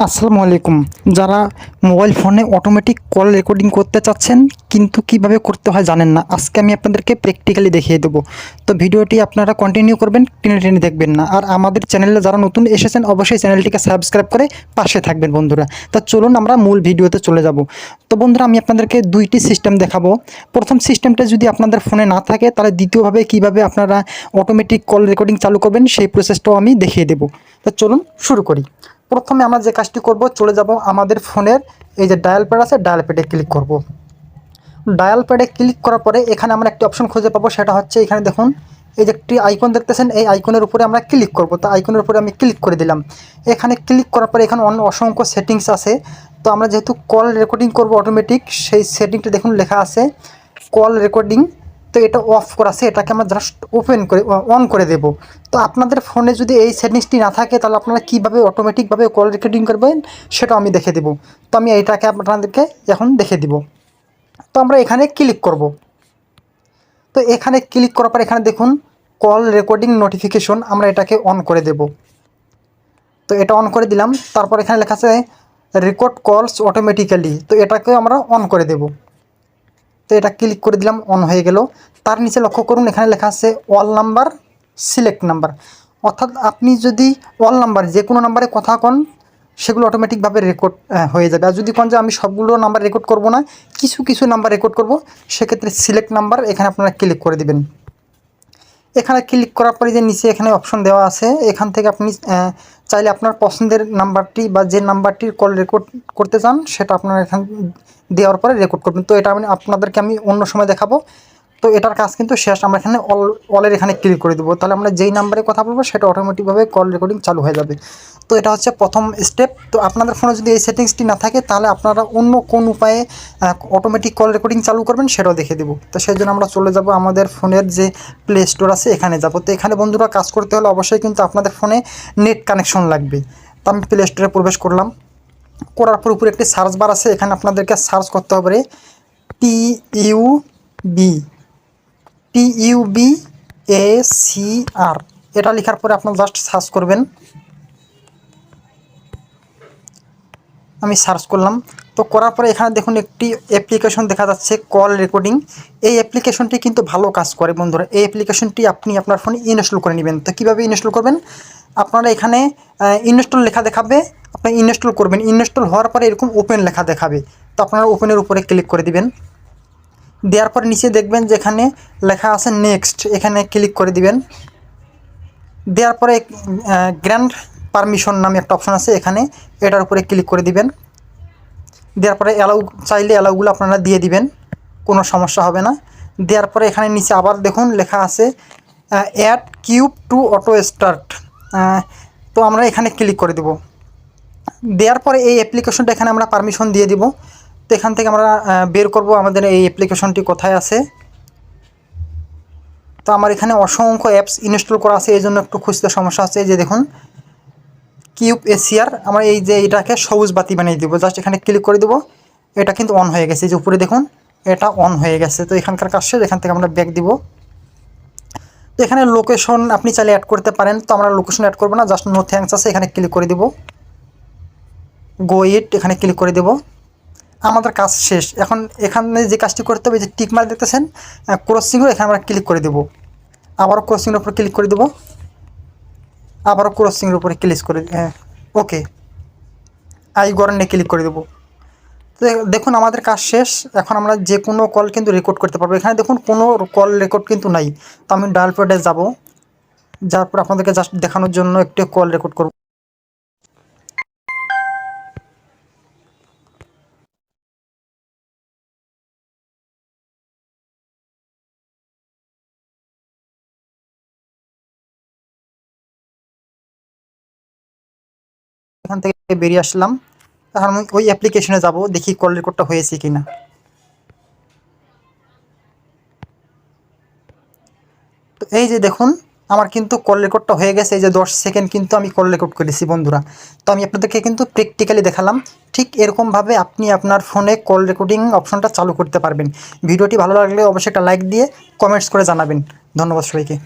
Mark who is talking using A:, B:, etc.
A: আসসালামু আলাইকুম। যারা মোবাইল ফোনে অটোমেটিক কল রেকর্ডিং করতে চাচ্ছেন কিন্তু কিভাবে করতে হয় জানেন না, আজকে আমি আপনাদেরকে প্র্যাকটিক্যালি দেখিয়ে দেবো। তো ভিডিওটি আপনারা কন্টিনিউ করবেন, টেনে টেনে দেখবেন না। আর আমাদের চ্যানেলে যারা নতুন এসেছেন অবশ্যই চ্যানেলটিকে সাবস্ক্রাইব করে পাশে থাকবেন বন্ধুরা। তা চলুন আমরা মূল ভিডিওতে চলে যাব। তো বন্ধুরা, আমি আপনাদেরকে দুইটি সিস্টেম দেখাবো। প্রথম সিস্টেমটা যদি আপনাদের ফোনে না থাকে তাহলে দ্বিতীয়ভাবে কিভাবে আপনারা অটোমেটিক কল রেকর্ডিং চালু করবেন সেই প্রসেসটাও আমি দেখিয়ে দেবো। তো চলুন শুরু করি। প্রথমে আমরা যে কাজটি করব, চলে যাব আমাদের ফোনের এই যে ডায়াল প্যাড আছে, ডায়াল প্যাডে ক্লিক করব। ডায়াল প্যাডে ক্লিক করার পরে এখানে আমরা একটি অপশন খুঁজে পাবো, সেটা হচ্ছে এখানে দেখুন এই যে একটি আইকন দেখতেছেন, এই আইকনের উপরে আমরা ক্লিক করব। তো আইকনের উপরে আমি ক্লিক করে দিলাম। এখানে ক্লিক করার পরে এখানে অসংখ্য সেটিংস আছে। তো আমরা যেহেতু কল রেকর্ডিং করব অটোমেটিক, সেই সেটিংটা দেখুন লেখা আছে কল রেকর্ডিং। তো এটা অফ করা আছে, এটাকে আমরা জাস্ট অন করে দেব। তো আপনাদের ফোনে যদি এই সেটিংসটি না থাকে তাহলে আপনারা কীভাবে অটোমেটিকভাবে কল রেকর্ডিং করবেন সেটাও আমি দেখে দেব। তো আমি এইটাকে আপনাদেরকে এখন দেখে দিব। তো আমরা এখানে ক্লিক করব। তো এখানে ক্লিক করার পর এখানে দেখুন কল রেকর্ডিং নোটিফিকেশন, আমরা এটাকে অন করে দেব। তো এটা অন করে দিলাম। তারপর এখানে লেখা আছে রেকর্ড কলস অটোমেটিক্যালি, তো এটাকে আমরা অন করে দেব। তো এটা ক্লিক করে দিলাম, অন হয়ে গেল। তার নিচে লক্ষ্য করুন এখানে লেখা আছে অল নাম্বার সিলেক্ট নাম্বার, অর্থাৎ আপনি যদি অল নাম্বার যে কোনো নাম্বারে কথা কন সেগুলো অটোমেটিকভাবে রেকর্ড হয়ে যাবে। আর যদি কোন যে আমি সবগুলো নাম্বার রেকর্ড করব না, কিছু কিছু নাম্বার রেকর্ড করব, সেক্ষেত্রে সিলেক্ট নাম্বার এখানে আপনারা ক্লিক করে দিবেন। এখানে ক্লিক করার পরে যে নিচে এখানে অপশন দেওয়া আছে, এখান থেকে আপনি চাইলে আপনার পছন্দের নাম্বারটি বা যে নাম্বারটির কল রেকর্ড করতে চান সেটা আপনারা এখান দেওয়ার পরে রেকর্ড করবেন। তো এটা আপনাদেরকে আমি অন্য সময় দেখাবো। তো এটার কাজ কিন্তু শেষ। আমরা এখানে অলের এখানে ক্লিক করে দেবো, তাহলে আমরা যেই নাম্বারে কথা বলবো সেটা অটোমেটিকভাবে কল রেকর্ডিং চালু হয়ে যাবে। তো এটা হচ্ছে প্রথম স্টেপ। তো আপনাদের ফোনে যদি এই সেটিংসটি না থাকে তাহলে আপনারা অন্য কোন উপায়ে অটোমেটিক কল রেকর্ডিং চালু করবেন সেটাও দেখে দেবো। তো সেই জন্য আমরা চলে যাব আমাদের ফোনের যে প্লে স্টোর আছে এখানে যাব। তো এখানে বন্ধুরা কাজ করতে হলে অবশ্যই কিন্তু আপনাদের ফোনে নেট কানেকশন লাগবে। তো আমি প্লে স্টোরে প্রবেশ করলাম। করার পর উপরে একটি সার্চ বার আছে, এখানে আপনাদেরকে সার্চ করতে হবে TUBACR, এটা লেখার পরে আপনার জাস্ট সার্চ করবেন। আমি সার্চ করলাম। তো করার পরে এখানে দেখুন একটি অ্যাপ্লিকেশন দেখা যাচ্ছে কল রেকর্ডিং। এই অ্যাপ্লিকেশনটি কিন্তু ভালো কাজ করে বন্ধুরা। এই অ্যাপ্লিকেশনটি আপনি আপনার ফোনে ইনস্টল করে নেবেন। তো কীভাবে ইনস্টল করবেন, আপনারা এখানে ইনস্টল লেখা দেখাবে, আপনি ইনস্টল করবেন। ইনস্টল হওয়ার পরে এরকম ওপেন লেখা দেখাবে, তো আপনারা ওপেনের উপরে ক্লিক করে দিবেন। দেওয়ার পরে নিচে দেখবেন যেখানে লেখা আছে নেক্সট, এখানে ক্লিক করে দিবেন। দেওয়ার পরে গ্র্যান্ড পারমিশন নামে একটা অপশন আছে, এখানে এটার উপরে ক্লিক করে দিবেন। দেওয়ার পরে অ্যালাউ চাইলে অ্যালাউগুলো আপনারা দিয়ে দিবেন, কোনো সমস্যা হবে না। দেওয়ার পরে এখানে নিচে আবার দেখুন লেখা আছে add cube to auto start, তো আমরা এখানে ক্লিক করে দেব। দেওয়ার পরে এই অ্যাপ্লিকেশনটা এখানে আমরা পারমিশন দিয়ে দিব। তো এখান থেকে আমরা বের করব আমাদের এই অ্যাপ্লিকেশনটি কোথায় আছে। তো আমার এখানে অসংখ্য অ্যাপস ইনস্টল করা আছে, এই জন্য একটু খুঁজতে সমস্যা আছে। এই যে দেখুন কিউব এসিআর, আমরা এই যে এটাকে সবুজ বাতি বানিয়ে দেবো, জাস্ট এখানে ক্লিক করে দেবো। এটা কিন্তু অন হয়ে গেছে, যে উপরে দেখুন এটা অন হয়ে গেছে। তো এখানকার কাজ শেষ, এখান থেকে আমরা ব্যাক দিব। তো এখানে লোকেশন আপনি চাইলে অ্যাড করতে পারেন, তো আমরা লোকেশন অ্যাড করবো না, জাস্ট নো থ্যাঙ্কস আছে, এখানে ক্লিক করে দিব। গো ইট, এখানে ক্লিক করে দেব। আমাদের কাজ শেষ। এখন এখানে যে কাজটি করতে হবে, যে টিক মার্ক দেখতেছেন ক্রসিংও, এখানে আমরা ক্লিক করে দেবো। আবারও ক্রসিংয়ের উপর ক্লিক করে দেবো, আবারও ক্রসিংয়ের উপরে ক্লিক করে ওকে আই গরনে ক্লিক করে দেবো। তো দেখুন আমাদের কাজ শেষ। এখন আমরা যে কোনো কল কিন্তু রেকর্ড করতে পারবো। এখানে দেখুন কোনো কল রেকর্ড কিন্তু নাই। তো আমি ডায়াল প্যাডে যাবো, যার পর আপনাদেরকে জাস্ট দেখানোর জন্য একটি কল রেকর্ড করব। এখান থেকে বেরিয়ে আসলাম। এখন আমি ওই অ্যাপ্লিকেশনে যাব, দেখি কল রেকর্ডটা হয়েছে কিনা। তো এই যে দেখুন আমার কিন্তু কল রেকর্ডটা হয়ে গেছে। এই যে 10 সেকেন্ড কিন্তু আমি কল রেকর্ড করেছি বন্ধুরা। তো আমি আপনাদেরকে কিন্তু প্র্যাকটিক্যালি দেখালাম। ঠিক এরকমভাবে আপনি আপনার ফোনে কল রেকর্ডিং অপশনটা চালু করতে পারবেন। ভিডিওটি ভালো লাগলে অবশ্যই একটা লাইক দিয়ে কমেন্টস করে জানাবেন। ধন্যবাদ সবাইকে।